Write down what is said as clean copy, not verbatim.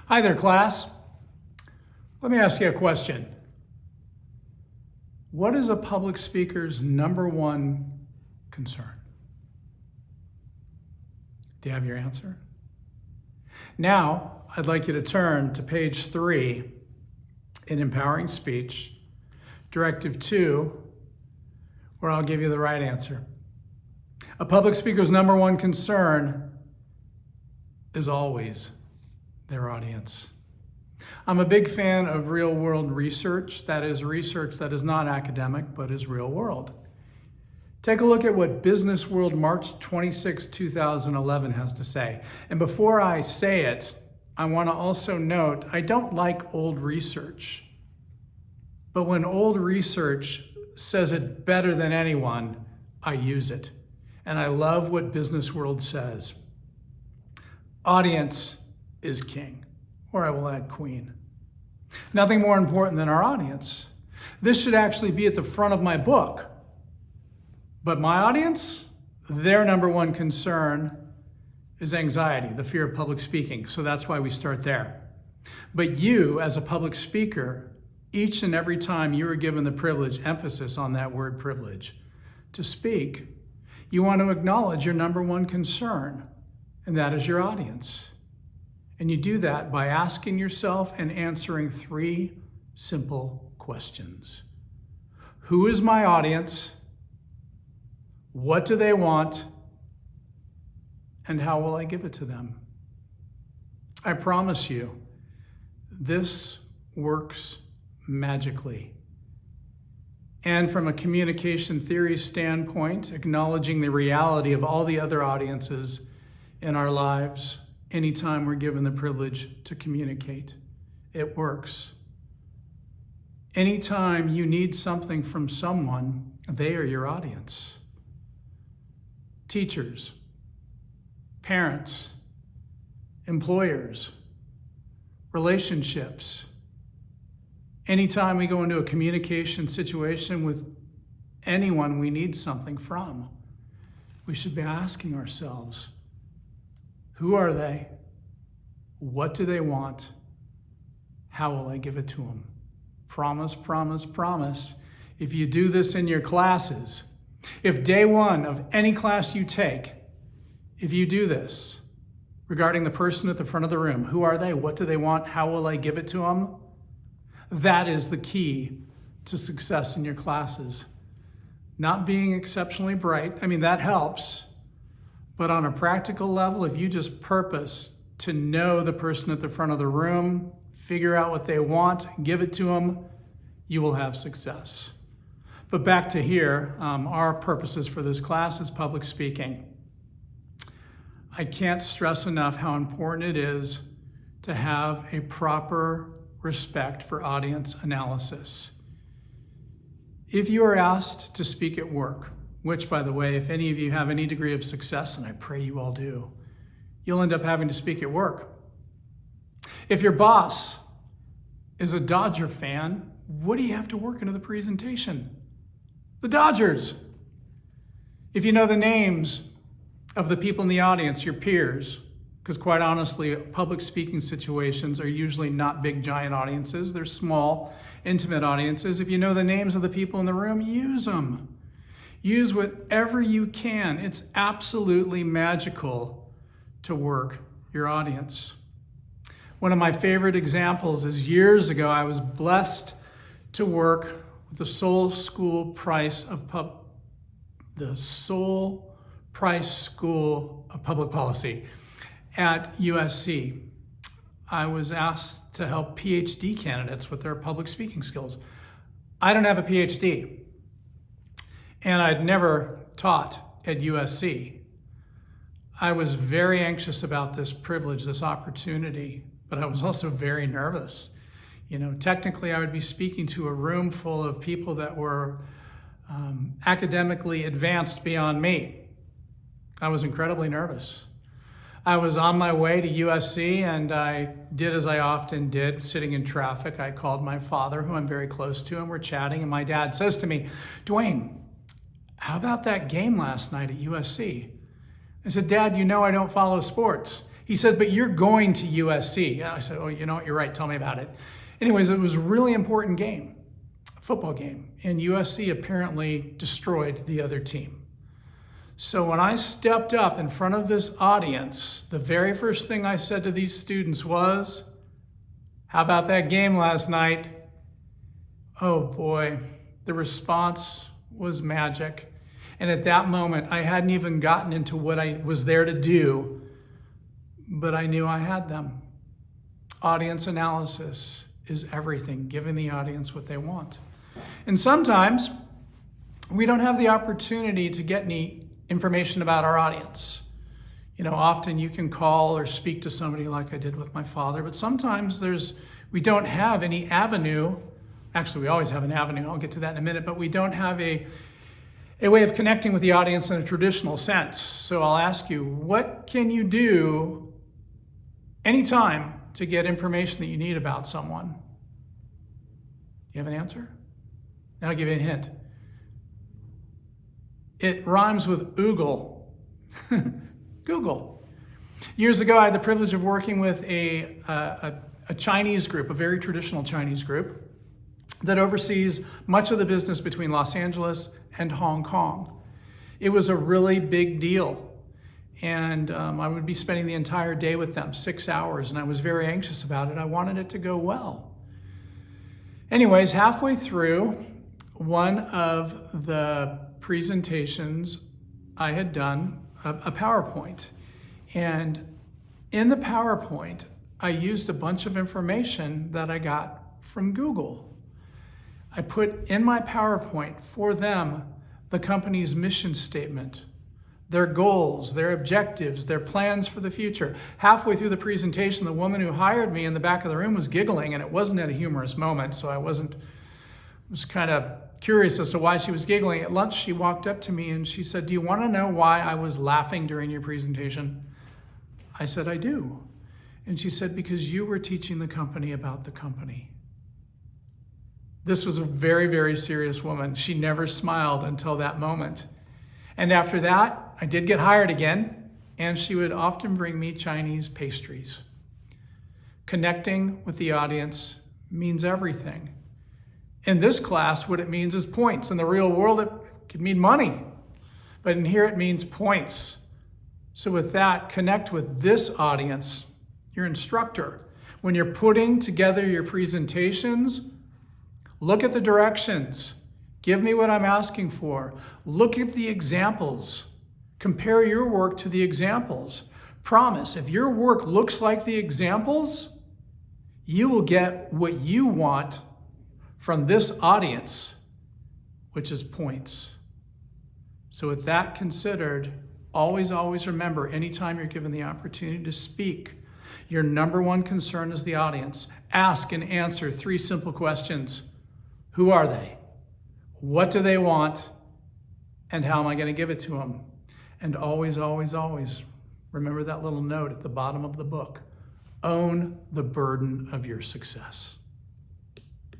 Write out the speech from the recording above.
Hi there, class. Let me ask you a question. What is a public speaker's number one concern? Do you have your answer? Now, I'd like you to turn to page 3 in Empowering Speech, Directive 2, where I'll give you the right answer. A public speaker's number one concern is always their audience. I'm a big fan of real-world research. That is research that is not academic, but is real-world. Take a look at what Business World March 26, 2011 has to say. And before I say it, I want to also note, I don't like old research. But when old research says it better than anyone, I use it. And I love what Business World says. Audience is king, or I will add queen. Nothing more important than our audience. This should actually be at the front of my book. But my audience, their number one concern is anxiety, the fear of public speaking. So that's why we start there. But you, as a public speaker, each and every time you are given the privilege, emphasis on that word privilege, to speak, you want to acknowledge your number one concern, and that is your audience. And you do that by asking yourself and answering 3 simple questions. Who is my audience? What do they want? And how will I give it to them? I promise you, this works magically. And from a communication theory standpoint, acknowledging the reality of all the other audiences in our lives, anytime we're given the privilege to communicate, it works. Anytime you need something from someone, they are your audience. Teachers, parents, employers, relationships. Anytime we go into a communication situation with anyone we need something from, we should be asking ourselves, who are they? What do they want? How will I give it to them? Promise, promise, promise. If you do this in your classes, if day 1 of any class you take, if you do this regarding the person at the front of the room, who are they? What do they want? How will I give it to them? That is the key to success in your classes. Not being exceptionally bright, that helps. But on a practical level, if you just purpose to know the person at the front of the room, figure out what they want, give it to them, you will have success. But back to here, our purposes for this class is public speaking. I can't stress enough how important it is to have a proper respect for audience analysis. If you are asked to speak at work, which, by the way, if any of you have any degree of success, and I pray you all do, you'll end up having to speak at work. If your boss is a Dodger fan, what do you have to work into the presentation? The Dodgers. If you know the names of the people in the audience, your peers, because quite honestly, public speaking situations are usually not big, giant audiences. They're small, intimate audiences. If you know the names of the people in the room, use them. Use whatever you can. It's absolutely magical to work your audience. One of my favorite examples is years ago, I was blessed to work with the Seoul Price School of Public Policy at USC. I was asked to help PhD candidates with their public speaking skills. I don't have a PhD. And I'd never taught at USC. I was very anxious about this privilege, this opportunity, but I was also very nervous. Technically I would be speaking to a room full of people that were academically advanced beyond me. I was incredibly nervous. I was on my way to USC and I did as I often did, sitting in traffic. I called my father, who I'm very close to, and we're chatting, and my dad says to me, "Dwayne, how about that game last night at USC?" I said, "Dad, I don't follow sports." He said, but you're going to USC. I said, oh, you know what, you're right, tell me about it. Anyways, it was a really important game, a football game, and USC apparently destroyed the other team. So when I stepped up in front of this audience, the very first thing I said to these students was, how about that game last night? Oh boy, the response was magic. And at that moment, I hadn't even gotten into what I was there to do, but I knew I had them. Audience analysis is everything, giving the audience what they want. And sometimes we don't have the opportunity to get any information about our audience. You know, often you can call or speak to somebody like I did with my father, but sometimes we don't have any avenue. Actually, we always have an avenue. I'll get to that in a minute, but we don't have a way of connecting with the audience in a traditional sense. So I'll ask you, what can you do anytime to get information that you need about someone? Do you have an answer? Now I'll give you a hint. It rhymes with oogle. Google. Years ago, I had the privilege of working with a Chinese group, a very traditional Chinese group, that oversees much of the business between Los Angeles and Hong Kong. It was a really big deal. And I would be spending the entire day with them, 6 hours, and I was very anxious about it. I wanted it to go well. Anyways, halfway through one of the presentations, I had done a PowerPoint. And in the PowerPoint, I used a bunch of information that I got from Google. I put in my PowerPoint for them the company's mission statement, their goals, their objectives, their plans for the future. Halfway through the presentation, the woman who hired me in the back of the room was giggling, and it wasn't at a humorous moment, so I was kind of curious as to why she was giggling. At lunch, she walked up to me and she said, do you want to know why I was laughing during your presentation? I said, I do. And she said, because you were teaching the company about the company. This was a very, very serious woman. She never smiled until that moment. And after that, I did get hired again, and she would often bring me Chinese pastries. Connecting with the audience means everything. In this class, what it means is points. In the real world, it could mean money. But in here, it means points. So with that, connect with this audience, your instructor. When you're putting together your presentations, look at the directions. Give me what I'm asking for. Look at the examples. Compare your work to the examples. Promise, if your work looks like the examples, you will get what you want from this audience, which is points. So with that considered, always, always remember, anytime you're given the opportunity to speak, your number one concern is the audience. Ask and answer 3 simple questions. Who are they? What do they want? And how am I going to give it to them? And always, always, always remember that little note at the bottom of the book. Own the burden of your success.